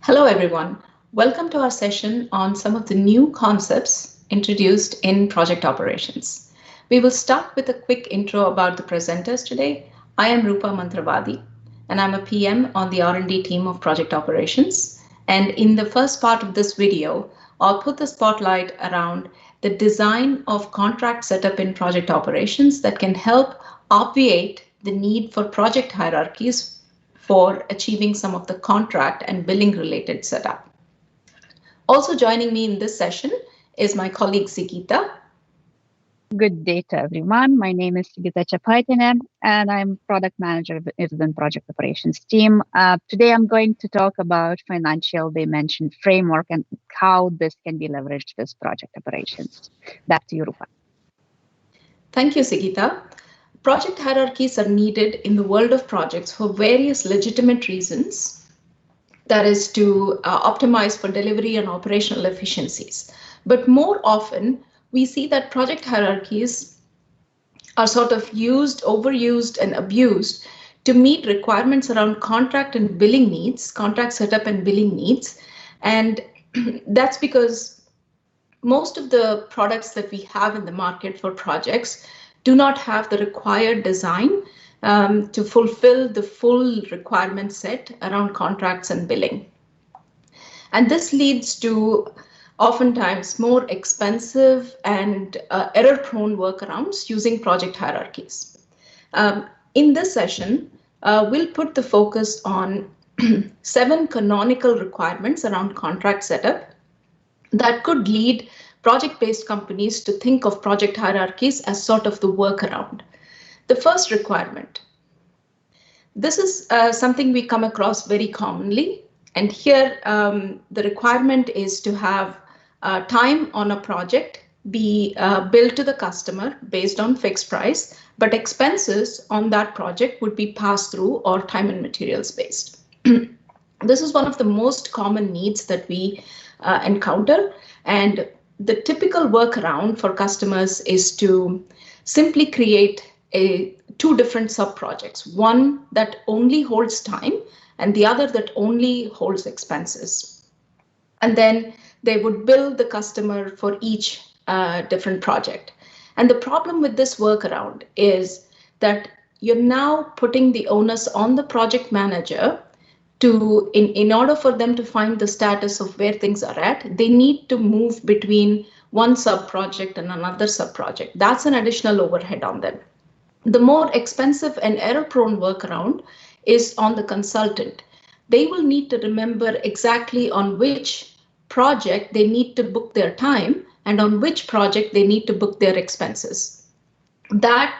Hello, everyone. Welcome to our session on some of the new concepts introduced in project operations. We will start with a quick intro about the presenters today. I am Rupa Mantravadi, and I'm a PM on the R&D team of project operations. And in the first part of this video, I'll put the spotlight around the design of contract setup in project operations that can help obviate the need for project hierarchies for achieving some of the contract and billing related setup. Also joining me in this session is my colleague Sigita. Good day to everyone. My name is Sigita Chapaitinen, and I'm product manager of Eviden Project Operations team. Today, I'm going to talk about financial dimension framework and how this can be leveraged with project operations. Back to you, Rupa. Thank you, Sigita. Project hierarchies are needed in the world of projects for various legitimate reasons. That is to optimize for delivery and operational efficiencies. But more often, we see that project hierarchies are sort of used, overused, and abused to meet requirements around contract and billing needs, contract setup and billing needs. And that's because most of the products that we have in the market for projects do not have the required design to fulfill the full requirement set around contracts and billing. And this leads to oftentimes more expensive and error-prone workarounds using project hierarchies. In this session, we'll put the focus on 7 canonical requirements around contract setup that could lead project-based companies to think of project hierarchies as sort of the workaround. The first requirement. This is something we come across very commonly. And here, the requirement is to have time on a project be billed to the customer based on fixed price, but expenses on that project would be passed through or time and materials based. This is one of the most common needs that we encounter, and the typical workaround for customers is to simply create 2 different sub-projects, one that only holds time and the other that only holds expenses. And then they would bill the customer for each different project. And the problem with this workaround is that you're now putting the onus on the project manager to, in order for them to find the status of where things are at, they need to move between one sub-project and another sub-project. That's an additional overhead on them. The more expensive and error-prone workaround is on the consultant. They will need to remember exactly on which project they need to book their time and on which project they need to book their expenses. That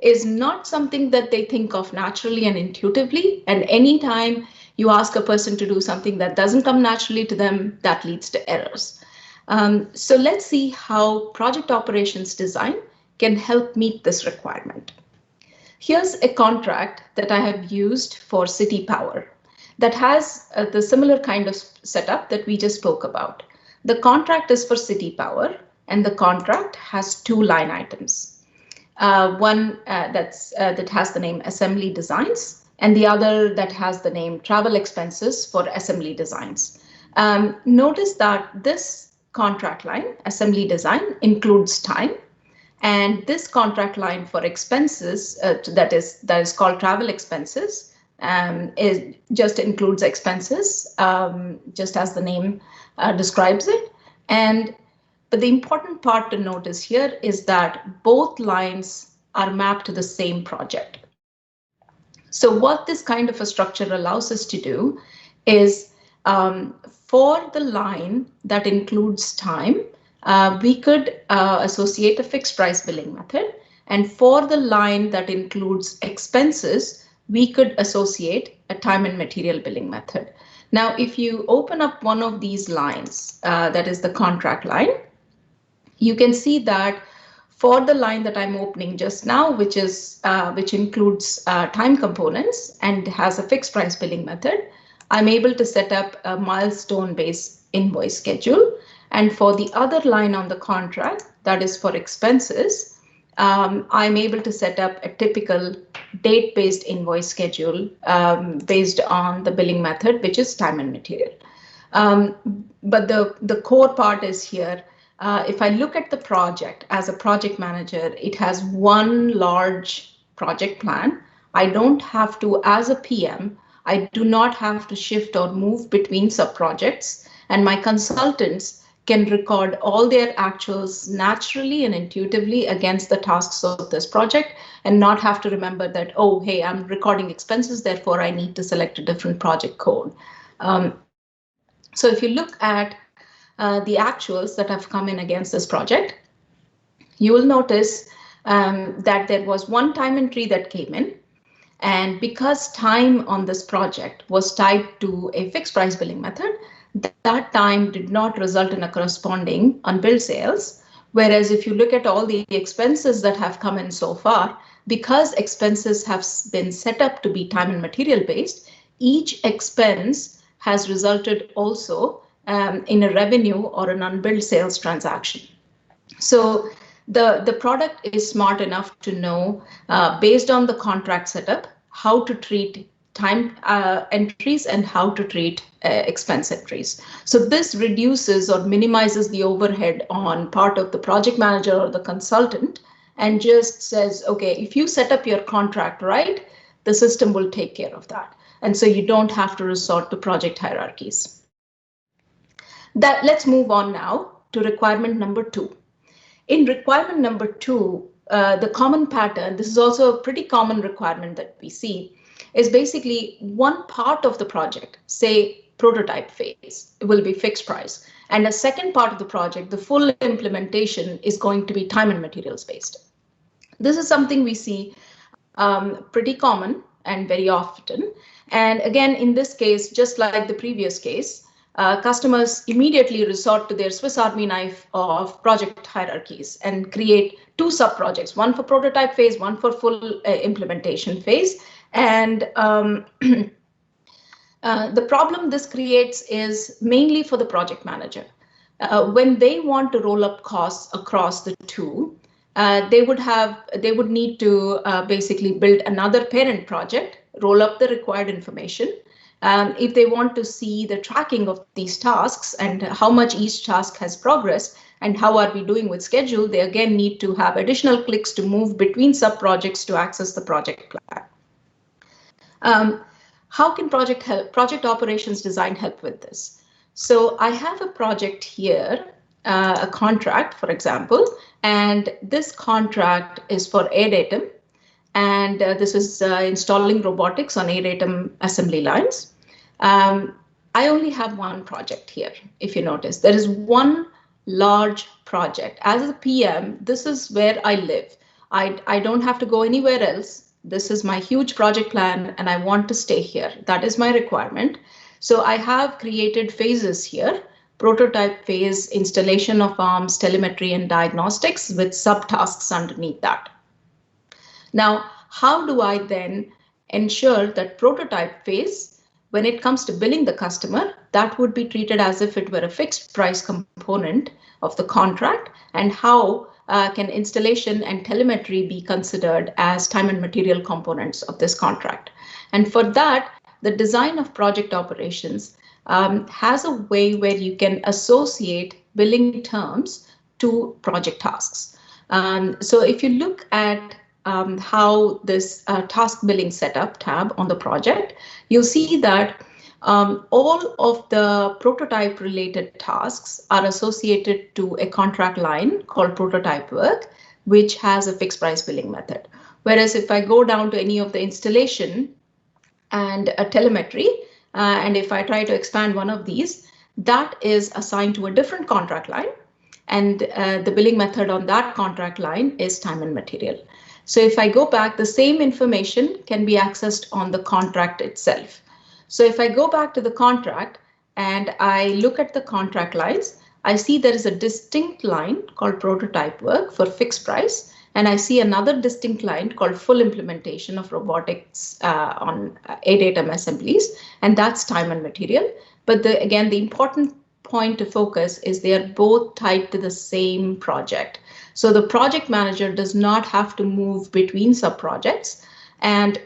is not something that they think of naturally and intuitively, and anytime you ask a person to do something that doesn't come naturally to them, that leads to errors. So let's see how project operations design can help meet this requirement. Here's a contract that I have used for City Power that has the similar kind of setup that we just spoke about. The contract is for City Power, and the contract has 2 line items. One that has the name Assembly Designs, and the other that has the name Travel Expenses for Assembly Designs. Notice that this contract line, Assembly Design, includes time, and this contract line for expenses that is called Travel Expenses just includes expenses, just as the name describes it. But the important part to notice here is that both lines are mapped to the same project. So what this kind of a structure allows us to do is for the line that includes time, we could associate a fixed price billing method. And for the line that includes expenses, we could associate a time and material billing method. Now, if you open up one of these lines, that is the contract line, you can see that for the line that I'm opening just now, which includes time components and has a fixed price billing method, I'm able to set up a milestone-based invoice schedule. And for the other line on the contract, that is for expenses, I'm able to set up a typical date-based invoice schedule based on the billing method, which is time and material. But the core part is here. If I look at the project as a project manager, it has one large project plan. I don't have to, as a PM, I do not have to shift or move between sub-projects, and my consultants can record all their actuals naturally and intuitively against the tasks of this project and not have to remember that, oh, hey, I'm recording expenses, therefore I need to select a different project code. So if you look at the actuals that have come in against this project, you will notice that there was one time entry that came in. And because time on this project was tied to a fixed price billing method, that time did not result in a corresponding unbilled sales. Whereas if you look at all the expenses that have come in so far, because expenses have been set up to be time and material based, each expense has resulted also in a revenue or an unbilled sales transaction. So the product is smart enough to know, based on the contract setup, how to treat time entries and how to treat expense entries. So this reduces or minimizes the overhead on part of the project manager or the consultant and just says, okay, if you set up your contract right, the system will take care of that. And so you don't have to resort to project hierarchies. Let's move on now to requirement number 2. In requirement number 2, the common pattern, this is also a pretty common requirement that we see, is basically one part of the project, say prototype phase, it will be fixed price. And a second part of the project, the full implementation, is going to be time and materials based. This is something we see pretty common and very often. And again, in this case, just like the previous case, customers immediately resort to their Swiss Army knife of project hierarchies and create 2 sub-projects, one for prototype phase, one for full implementation phase. And the problem this creates is mainly for the project manager. When they want to roll up costs across the 2, they would need to basically build another parent project, roll up the required information. If they want to see the tracking of these tasks and how much each task has progressed and how are we doing with schedule, they again need to have additional clicks to move between sub-projects to access the project plan. How can project operations design help with this? So I have a project here, a contract, for example, and this contract is for AirDatum, and this is installing robotics on AirDatum assembly lines. I only have one project here. If you notice, there is one large project. As a PM, this is where I live. I don't have to go anywhere else. This is my huge project plan and I want to stay here. That is my requirement. So I have created phases here: prototype phase, installation of arms, telemetry and diagnostics, with subtasks underneath that. Now, how do I then ensure that prototype phase, when it comes to billing the customer, that would be treated as if it were a fixed price component of the contract, and how can installation and telemetry be considered as time and material components of this contract? And for that, the design of project operations has a way where you can associate billing terms to project tasks. So if you look at how this task billing setup tab on the project, you'll see that all of the prototype related tasks are associated to a contract line called prototype work, which has a fixed price billing method. Whereas if I go down to any of the installation and a telemetry, and if I try to expand one of these, that is assigned to a different contract line, and the billing method on that contract line is time and material. So if I go back, the same information can be accessed on the contract itself. So if I go back to the contract and I look at the contract lines, I see there is a distinct line called prototype work for fixed price, and I see another distinct line called full implementation of robotics on AirDatum assemblies, and that's time and material. But again, the important point to focus is they are both tied to the same project. So the project manager does not have to move between sub-projects. And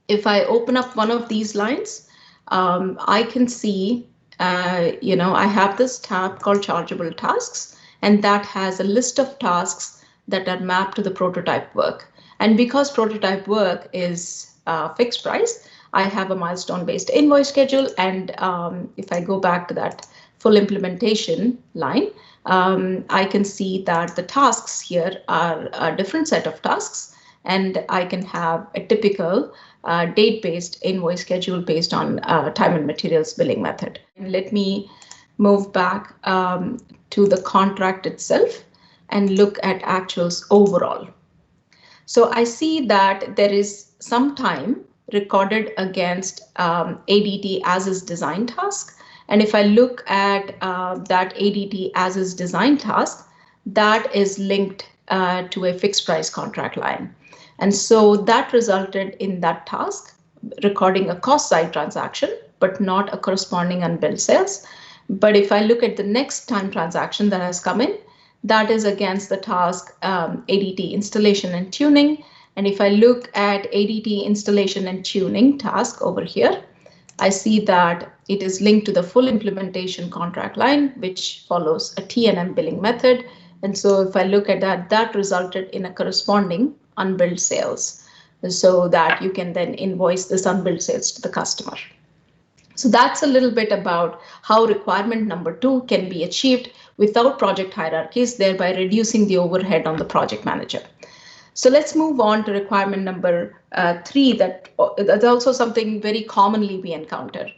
if I open up one of these lines, I can see I have this tab called chargeable tasks, and that has a list of tasks that are mapped to the prototype work. And because prototype work is fixed price, I have a milestone-based invoice schedule. And if I go back to that full implementation line, I can see that the tasks here are a different set of tasks, and I can have a typical date-based invoice schedule based on time and materials billing method. And let me move back to the contract itself and look at actuals overall. So I see that there is some time recorded against ADT as is design task. And if I look at that ADT as is design task, that is linked to a fixed price contract line. And so that resulted in that task recording a cost side transaction, but not a corresponding unbilled sales. But if I look at the next time transaction that has come in, that is against the task ADT installation and tuning. And if I look at ADT installation and tuning task over here, I see that it is linked to the full implementation contract line, which follows a T&M billing method. And so if I look at that, that resulted in a corresponding unbilled sales, so that you can then invoice this unbilled sales to the customer. So that's a little bit about how requirement number 2 can be achieved without project hierarchies, thereby reducing the overhead on the project manager. So let's move on to requirement number 3. That's also something very commonly we encounter.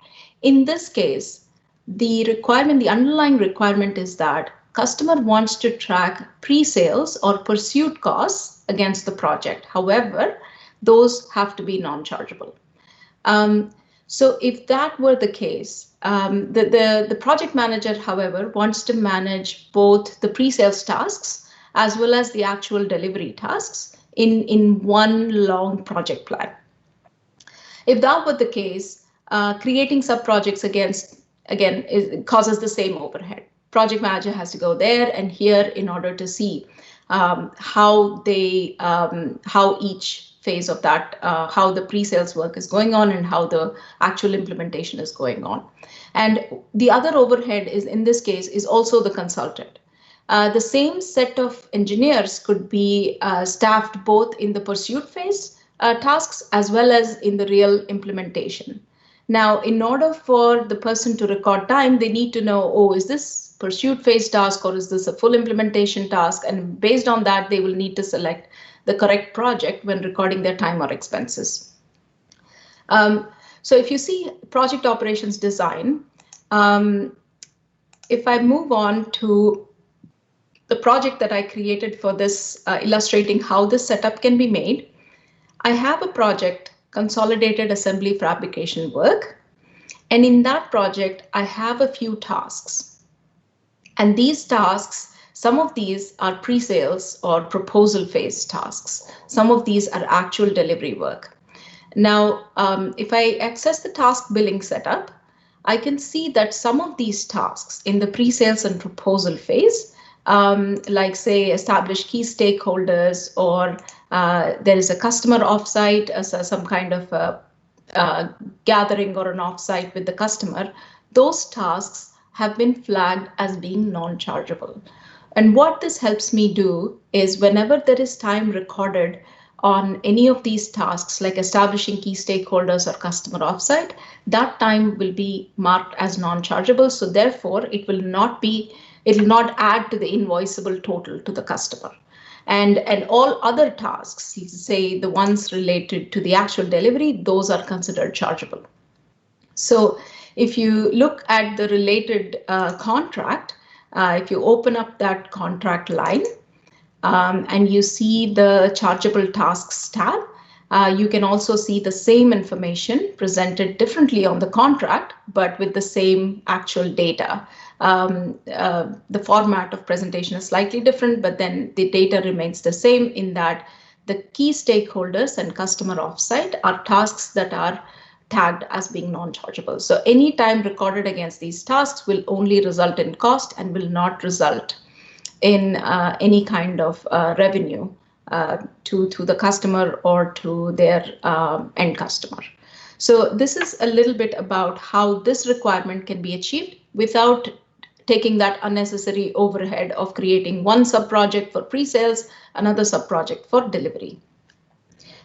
In this case, the underlying requirement is that customer wants to track pre-sales or pursuit costs against the project. However, those have to be non-chargeable. So if that were the case, the project manager, however, wants to manage both the pre-sales tasks as well as the actual delivery tasks in one long project plan. If that were the case, creating sub-projects again causes the same overhead. Project manager has to go there and here in order to see how each phase of that, how the pre-sales work is going on and how the actual implementation is going on. And the other overhead is, in this case, is also the consultant. The same set of engineers could be staffed both in the pursuit phase tasks as well as in the real implementation. Now, in order for the person to record time, they need to know, oh, is this pursuit phase task or is this a full implementation task? And based on that, they will need to select the correct project when recording their time or expenses. So if you see project operations design, if I move on to the project that I created for this, illustrating how this setup can be made, I have a project, consolidated assembly fabrication work. And in that project, I have a few tasks. And these tasks, some of these are pre-sales or proposal phase tasks. Some of these are actual delivery work. Now, if I access the task billing setup, I can see that some of these tasks in the pre-sales and proposal phase, like say establish key stakeholders, or there is a customer offsite, some kind of gathering or an offsite with the customer, those tasks have been flagged as being non-chargeable. And what this helps me do is whenever there is time recorded on any of these tasks, like establishing key stakeholders or customer offsite, that time will be marked as non-chargeable. So therefore, it will not add to the invoiceable total to the customer. And all other tasks, say the ones related to the actual delivery, those are considered chargeable. So if you look at the related contract, if you open up that contract line and you see the chargeable tasks tab, you can also see the same information presented differently on the contract, but with the same actual data. The format of presentation is slightly different, but then the data remains the same in that the key stakeholders and customer offsite are tasks that are tagged as being non-chargeable. So any time recorded against these tasks will only result in cost and will not result in any kind of revenue to the customer or to their end customer. So this is a little bit about how this requirement can be achieved without taking that unnecessary overhead of creating one sub-project for pre-sales, another sub-project for delivery.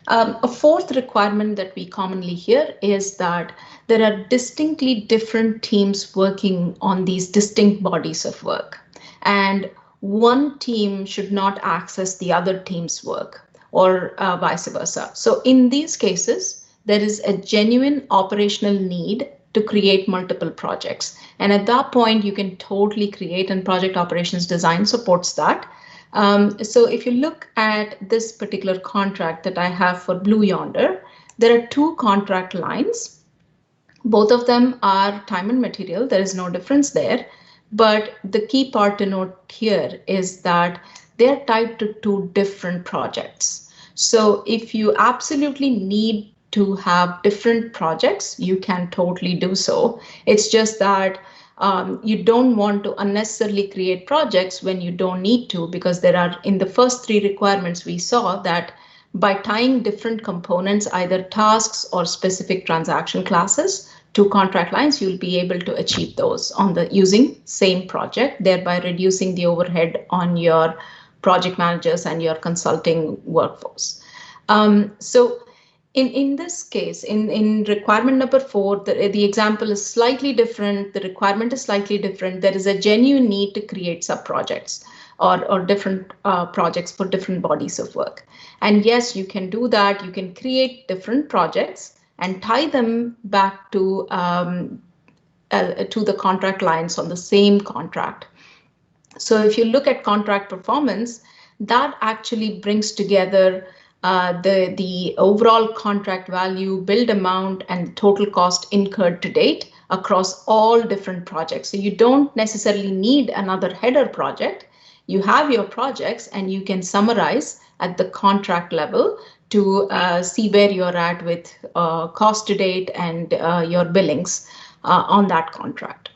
A fourth requirement that we commonly hear is that there are distinctly different teams working on these distinct bodies of work, and one team should not access the other team's work, or vice versa. So in these cases, there is a genuine operational need to create multiple projects. And at that point, you can totally create, and project operations design supports that. So if you look at this particular contract that I have for Blue Yonder, there are two contract lines. Both of them are time and material. There is no difference there. But the key part to note here is that they're tied to two different projects. So if you absolutely need to have different projects, you can totally do so. It's just that you don't want to unnecessarily create projects when you don't need to, because there are, in the first three requirements, we saw that by tying different components, either tasks or specific transaction classes, to contract lines, you'll be able to achieve those on the using same project, thereby reducing the overhead on your project managers and your consulting workforce. So in this case, in requirement number 4, the example is slightly different. The requirement is slightly different. There is a genuine need to create sub-projects or different projects for different bodies of work. And yes, you can do that. You can create different projects and tie them back to the contract lines on the same contract. So if you look at contract performance, that actually brings together the overall contract value, billed amount, and total cost incurred to date across all different projects. So you don't necessarily need another header project. You have your projects and you can summarize at the contract level to see where you're at with cost to date and your billings on that contract.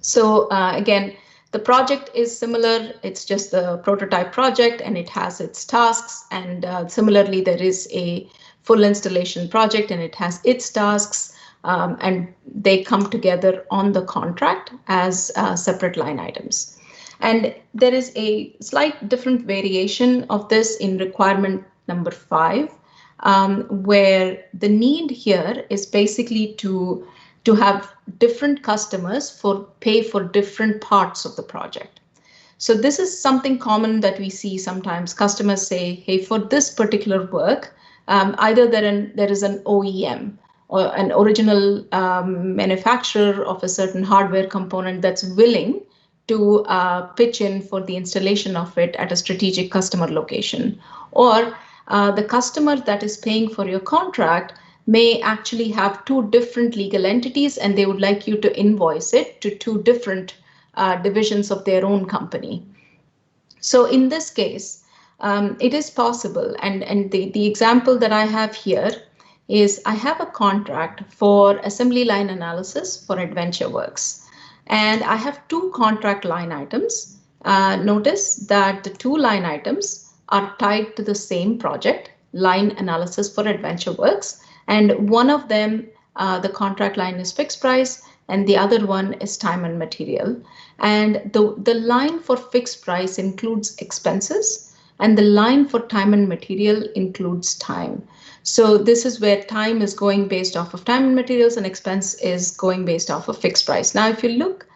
So again, the project is similar. It's just the prototype project and it has its tasks. And similarly, there is a full installation project and it has its tasks. And they come together on the contract as separate line items. And there is a slight different variation of this in requirement number 5, where the need here is basically to have different customers pay for different parts of the project. So this is something common that we see sometimes. Customers say, hey, for this particular work, either there is an OEM or an original manufacturer of a certain hardware component that's willing to pitch in for the installation of it at a strategic customer location, or the customer that is paying for your contract may actually have two different legal entities and they would like you to invoice it to two different divisions of their own company. So in this case, it is possible. And the example that I have here is I have a contract for assembly line analysis for AdventureWorks. And I have two contract line items. Notice that the two line items are tied to the same project, line analysis for AdventureWorks. And one of them, the contract line is fixed price, and the other one is time and material. And the line for fixed price includes expenses, and the line for time and material includes time. So this is where time is going based off of time and materials, and expense is going based off of fixed price. Now, if you look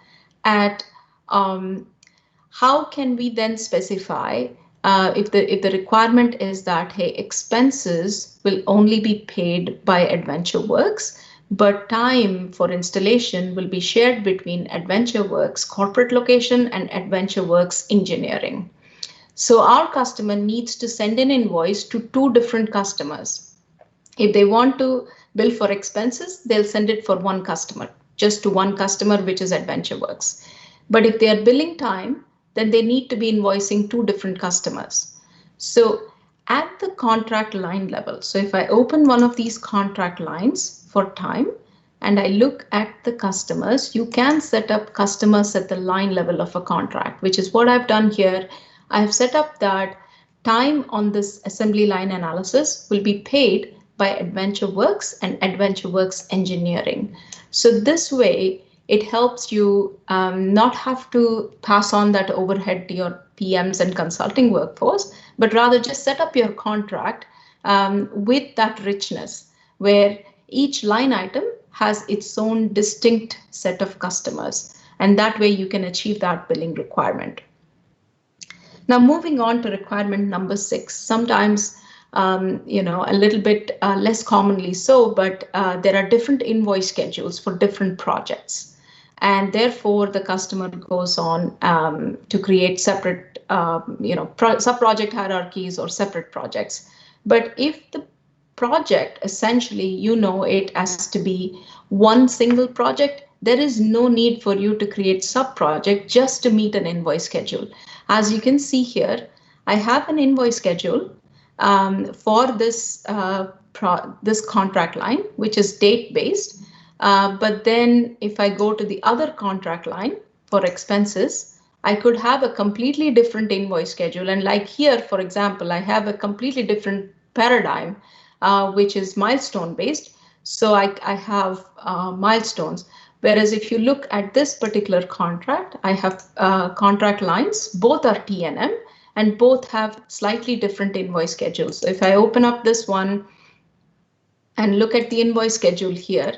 at how can we then specify if the requirement is that, hey, expenses will only be paid by AdventureWorks, but time for installation will be shared between AdventureWorks corporate location and AdventureWorks engineering. So our customer needs to send an invoice to two different customers. If they want to bill for expenses, they'll send it for one customer, just to one customer, which is AdventureWorks. But if they are billing time, then they need to be invoicing two different customers. So at the contract line level, so if I open one of these contract lines for time and I look at the customers, you can set up customers at the line level of a contract, which is what I've done here. I have set up that time on this assembly line analysis will be paid by AdventureWorks and AdventureWorks Engineering. So this way, it helps you not have to pass on that overhead to your PMs and consulting workforce, but rather just set up your contract with that richness, where each line item has its own distinct set of customers. And that way you can achieve that billing requirement. Now, moving on to requirement number 6, sometimes a little bit less commonly so, but there are different invoice schedules for different projects. And therefore, the customer goes on to create separate, sub-project hierarchies or separate projects. But if the project, essentially, it has to be one single project, there is no need for you to create sub-project just to meet an invoice schedule. As you can see here, I have an invoice schedule for this this contract line, which is date-based. But then if I go to the other contract line for expenses, I could have a completely different invoice schedule. And like here, for example, I have a completely different paradigm, which is milestone-based. So I have milestones. Whereas if you look at this particular contract, I have contract lines, both are T&M, and both have slightly different invoice schedules. So if I open up this one and look at the invoice schedule here,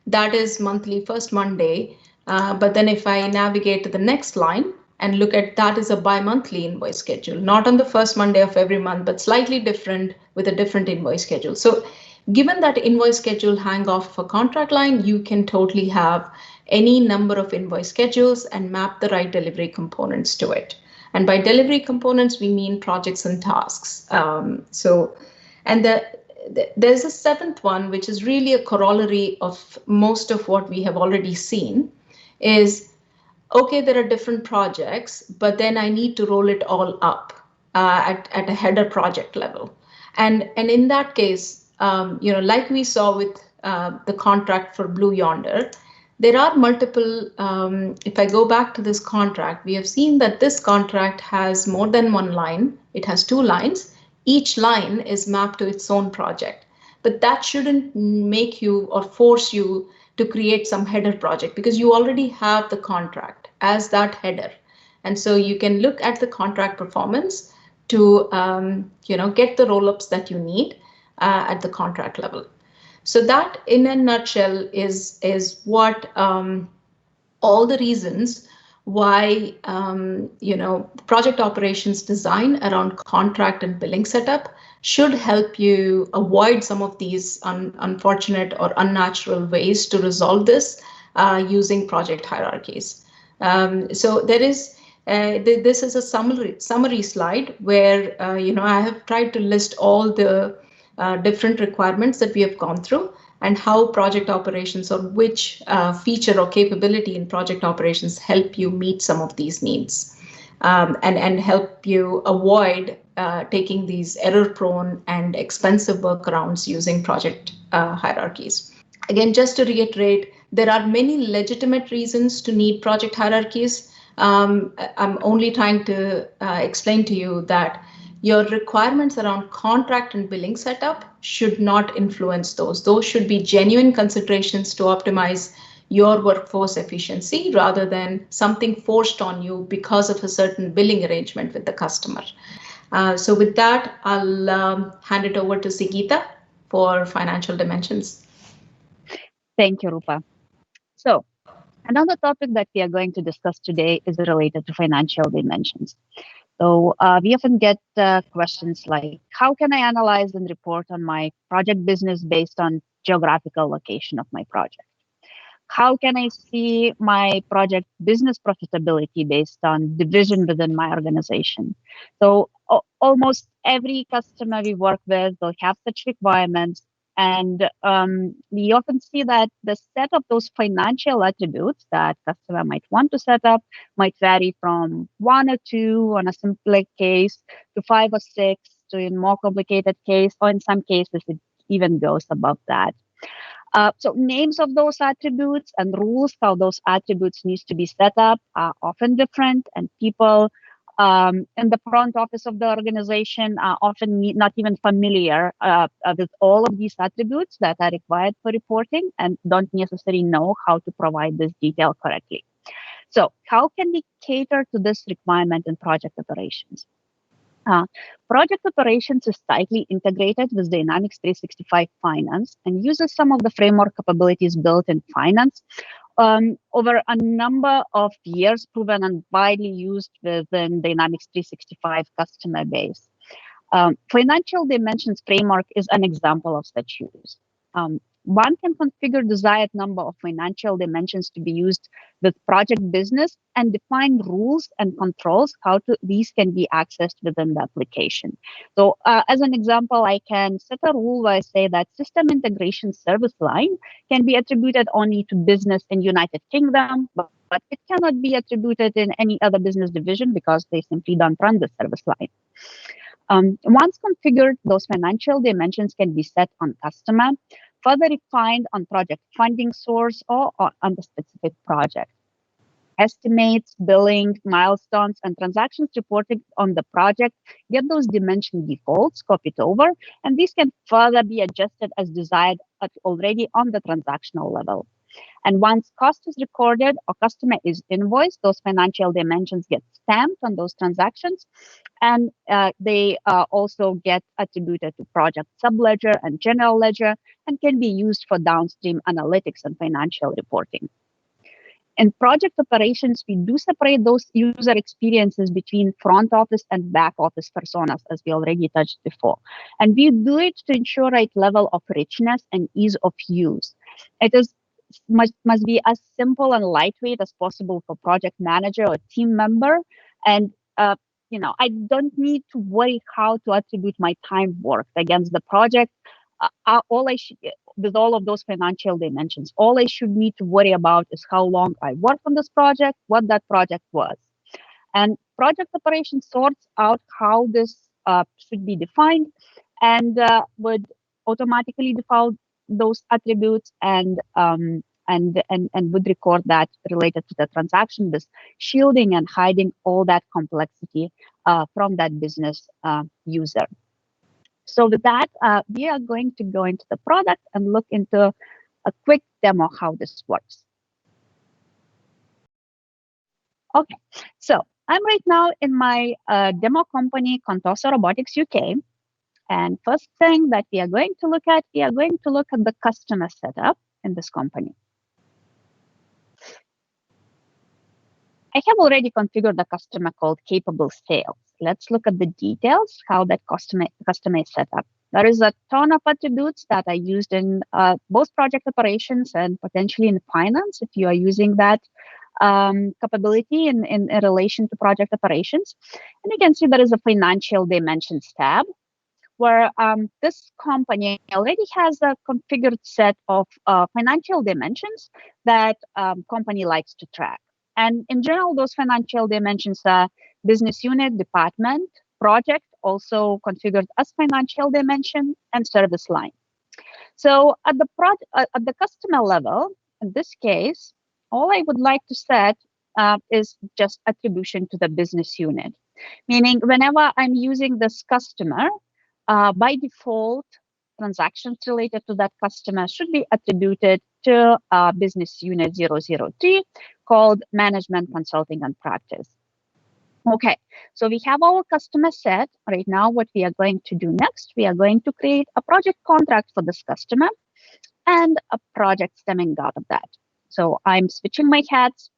that is monthly first Monday. But then if I navigate to the next line and look at that is a bi-monthly invoice schedule, not on the first Monday of every month, but slightly different with a different invoice schedule. So given that invoice schedule hang off a contract line, you can totally have any number of invoice schedules and map the right delivery components to it. And by delivery components, we mean projects and tasks. There's a 7th one, which is really a corollary of most of what we have already seen, is, okay, there are different projects, but then I need to roll it all up at a header project level. And in that case, like we saw with the contract for Blue Yonder, there are multiple, if I go back to this contract, we have seen that this contract has more than one line. It has 2 lines. Each line is mapped to its own project, but that shouldn't make you or force you to create some header project, because you already have the contract as that header. And so you can look at the contract performance to get the roll-ups that you need at the contract level. So that, in a nutshell, is what all the reasons why project operations design around contract and billing setup should help you avoid some of these unfortunate or unnatural ways to resolve this using project hierarchies. So there is this is a summary slide where I have tried to list all the different requirements that we have gone through, and how project operations, or which feature or capability in project operations help you meet some of these needs, and help you avoid taking these error-prone and expensive workarounds using project hierarchies. Again, just to reiterate, there are many legitimate reasons to need project hierarchies. I'm only trying to explain to you that your requirements around contract and billing setup should not influence those. Those should be genuine considerations to optimize your workforce efficiency, rather than something forced on you because of a certain billing arrangement with the customer. So with that, I'll hand it over to Sigita for financial dimensions. Thank you, Rupa. So another topic that we are going to discuss today is related to financial dimensions. So we often get questions like, how can I analyze and report on my project business based on geographical location of my project? How can I see my project business profitability based on division within my organization? So almost every customer we work with will have such requirements. And we often see that the set of those financial attributes that customer might want to set up might vary from 1 or 2 on a simpler case to 5 or 6 to a more complicated case, or in some cases it even goes above that. So names of those attributes and rules how those attributes need to be set up are often different, and people in the front office of the organization are often not even familiar with all of these attributes that are required for reporting and don't necessarily know how to provide this detail correctly. So how can we cater to this requirement in project operations? Project operations is tightly integrated with Dynamics 365 Finance and uses some of the framework capabilities built in finance over a number of years, proven and widely used within Dynamics 365 customer base. Financial Dimensions Framework is an example of such use. One can configure desired number of financial dimensions to be used with project business and define rules and controls how these can be accessed within the application. So as an example, I can set a rule where I say that system integration service line can be attributed only to business in United Kingdom, but it cannot be attributed in any other business division because they simply don't run the service line. Once configured, those financial dimensions can be set on customer, further refined on project funding source or on the specific project. Estimates, billing, milestones, and transactions reported on the project get those dimension defaults copied over, and these can further be adjusted as desired already on the transactional level. And once cost is recorded or customer is invoiced, those financial dimensions get stamped on those transactions, and they also get attributed to project subledger and general ledger and can be used for downstream analytics and financial reporting. In project operations, we do separate those user experiences between front office and back office personas, as we already touched before. And we do it to ensure right level of richness and ease of use. It is must be as simple and lightweight as possible for project manager or team member. And I don't need to worry how to attribute my time worked against the project. With all of those financial dimensions, all I should need to worry about is how long I worked on this project, what that project was. And project operations sorts out how this should be defined and would automatically default those attributes and would record that related to the transaction, this shielding and hiding all that complexity from that business user. So with that, we are going to go into the product and look into a quick demo how this works. Okay, so I'm right now in my demo company, Contoso Robotics UK. And first thing that we are going to look at, the customer setup in this company. I have already configured the customer called Capable Sales. Let's look at the details, how that customer is set up. There is a ton of attributes that are used in both project operations and potentially in finance if you are using that capability in relation to project operations. And you can see there is a financial dimensions tab where this company already has a configured set of financial dimensions that company likes to track. And in general, those financial dimensions are business unit, department, project, also configured as financial dimension, and service line. So at the customer level, in this case, all I would like to set is just attribution to the business unit. Meaning whenever I'm using this customer, by default, transactions related to that customer should be attributed to business unit 003 called Management Consulting and Practice. Okay, so we have our customer set. Right now, what we are going to do next, we are going to create a project contract for this customer and a project stemming out of that. So I'm switching my hats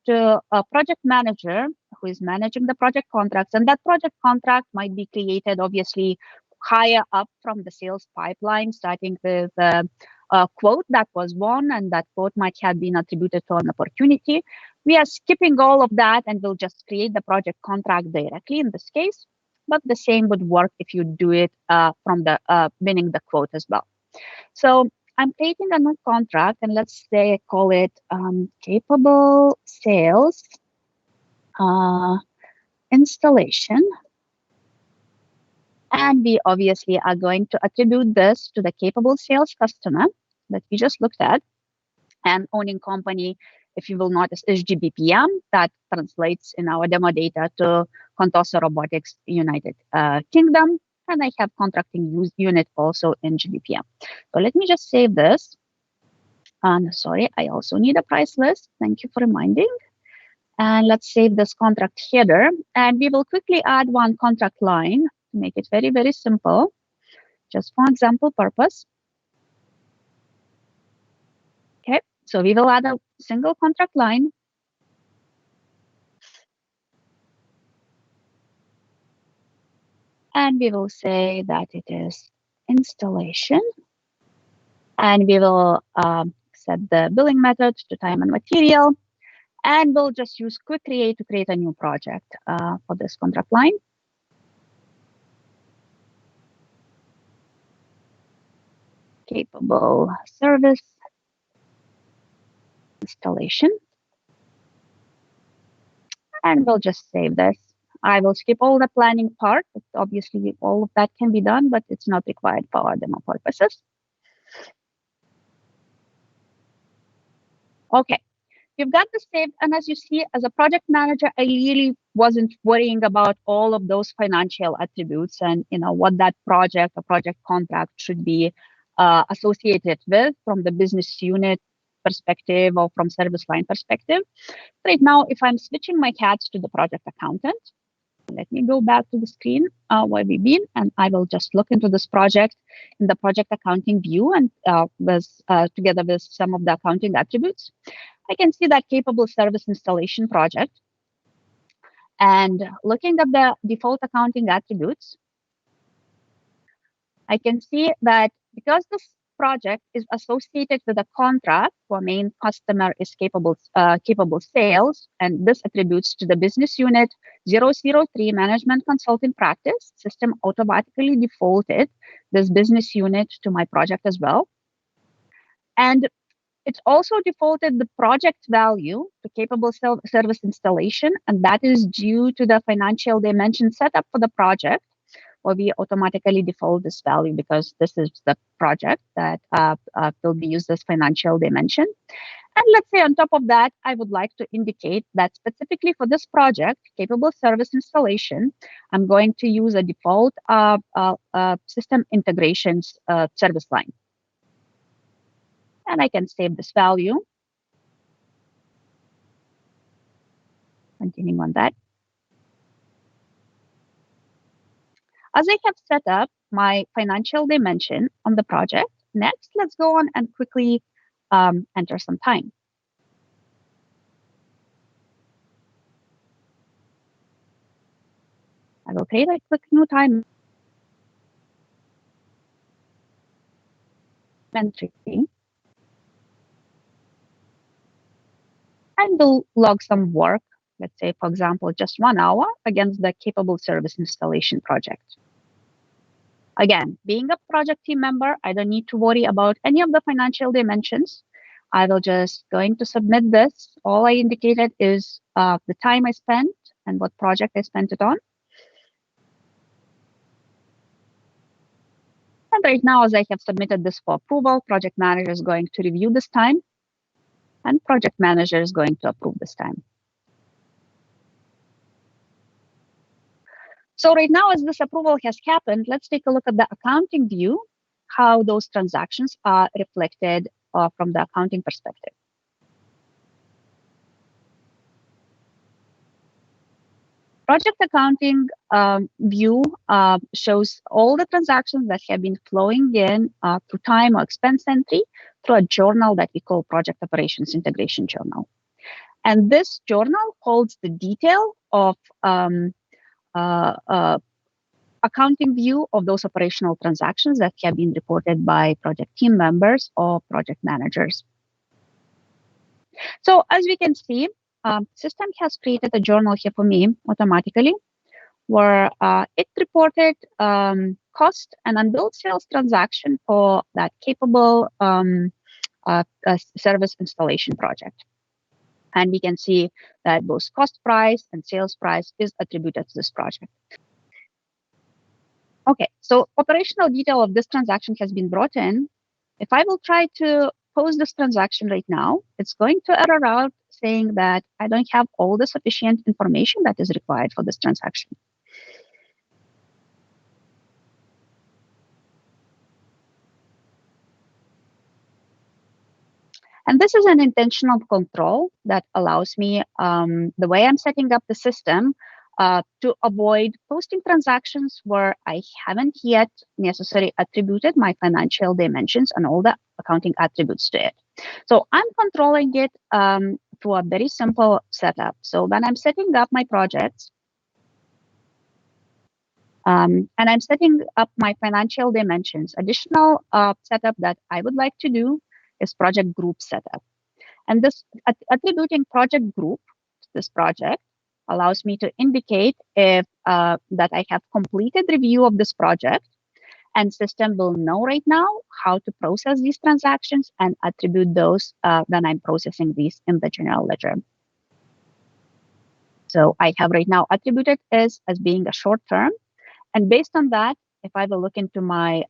to a project manager who is managing the project contracts, and that project contract might be created obviously higher up from the sales pipeline, starting with a quote that was won, and that quote might have been attributed to an opportunity. We are skipping all of that and we'll just create the project contract directly in this case, but the same would work if you do it from the winning the quote as well. So I'm creating a new contract, and let's say I call it Capable Sales Installation. And we obviously are going to attribute this to the Capable Sales customer that we just looked at. And owning company, if you will notice, is GBPM. That translates in our demo data to Contoso Robotics United Kingdom, and I have contracting unit also in GDPM. So let me just save this. And sorry, I also need a price list. Thank you for reminding. And let's save this contract header. And we will quickly add one contract line to make it very, very simple, just for example purpose. Okay, so we will add a single contract line. And we will say that it is installation. And we will set the billing method to time and material. And we'll just use quick create to create a new project for this contract line. Capable service installation. And we'll just save this. I will skip all the planning part. Obviously, all of that can be done, but it's not required for our demo purposes. Okay, you've got this saved. And as you see, as a project manager, I really wasn't worrying about all of those financial attributes and what that project or project contract should be associated with from the business unit perspective or from service line perspective. Right now, if I'm switching my hats to the project accountant, let me go back to the screen where we've been, and I will just look into this project in the project accounting view and together with some of the accounting attributes. I can see that capable service installation project. And looking at the default accounting attributes, I can see that because this project is associated with a contract for main customer is capable sales, and this attributes to the business unit 003 management consulting practice, system automatically defaulted this business unit to my project as well. And it's also defaulted the project value to capable service installation, and that is due to the financial dimension setup for the project, where we automatically default this value because this is the project that will be used as financial dimension. And let's say on top of that, I would like to indicate that specifically for this project, capable service installation, I'm going to use a default system integrations service line. And I can save this value. Continuing on that. As I have set up my financial dimension on the project, next, let's go on and quickly enter some time. I will create a quick new time entry. And we'll log some work, let's say, for example, just 1 hour against the capable service installation project. Again, being a project team member, I don't need to worry about any of the financial dimensions. I will just going to submit this. All I indicated is the time I spent and what project I spent it on. And right now, as I have submitted this for approval, project manager is going to review this time, and project manager is going to approve this time. So right now, as this approval has happened, let's take a look at the accounting view, how those transactions are reflected from the accounting perspective. Project accounting view shows all the transactions that have been flowing in through time or expense entry through a journal that we call Project Operations Integration Journal. And this journal holds the detail of accounting view of those operational transactions that have been reported by project team members or project managers. So as we can see, system has created a journal here for me automatically, where it reported cost and unbilled sales transaction for that capable service installation project. And we can see that both cost price and sales price is attributed to this project. Okay, so operational detail of this transaction has been brought in. If I will try to post this transaction right now, it's going to error out saying that I don't have all the sufficient information that is required for this transaction. And this is an intentional control that allows me, the way I'm setting up the system, to avoid posting transactions where I haven't yet necessarily attributed my financial dimensions and all the accounting attributes to it. So I'm controlling it through a very simple setup. So when I'm setting up my projects, and I'm setting up my financial dimensions, additional setup that I would like to do is project group setup. And this attributing project group to this project allows me to indicate if that I have completed review of this project, and system will know right now how to process these transactions and attribute those when I'm processing these in the general ledger. So I have right now attributed as being a short term. And based on that, if I will look into my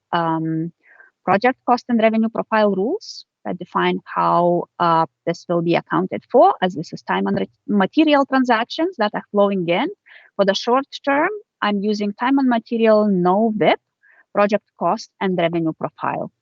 project cost and revenue profile rules that define how this will be accounted for, as this is time and material transactions that are flowing in. For the short term, I'm using time and material no WIP, project cost and revenue profile.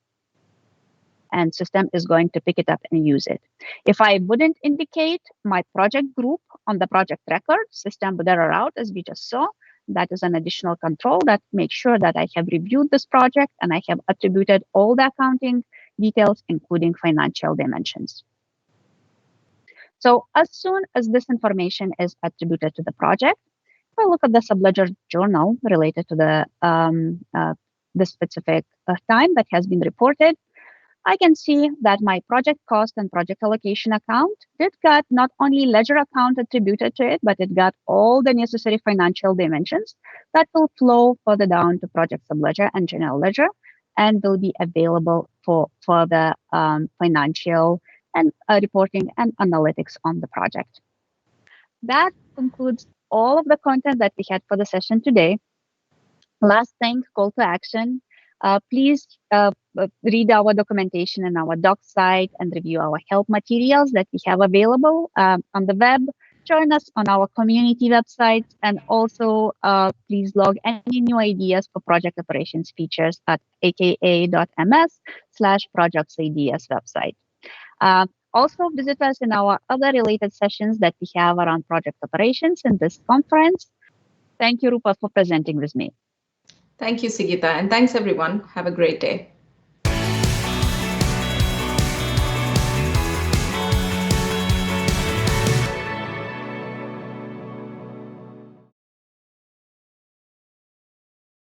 And system is going to pick it up and use it. If I wouldn't indicate my project group on the project record, system would error out, as we just saw. That is an additional control that makes sure that I have reviewed this project and I have attributed all the accounting details, including financial dimensions. So as soon as this information is attributed to the project, if I look at the subledger journal related to the specific time that has been reported, I can see that my project cost and project allocation account did got not only ledger account attributed to it, but it got all the necessary financial dimensions that will flow further down to project subledger and general ledger, and will be available for the financial and reporting and analytics on the project. That concludes all of the content that we had for the session today. Last thing, call to action. Please read our documentation in our doc site and review our help materials that we have available on the web. Join us on our community website, and also please log any new ideas for project operations features at aka.ms/projectsideas website. Also visit us in our other related sessions that we have around project operations in this conference. Thank you, Rupa, for presenting with me. Thank you, Sigita, and thanks everyone. Have a great day.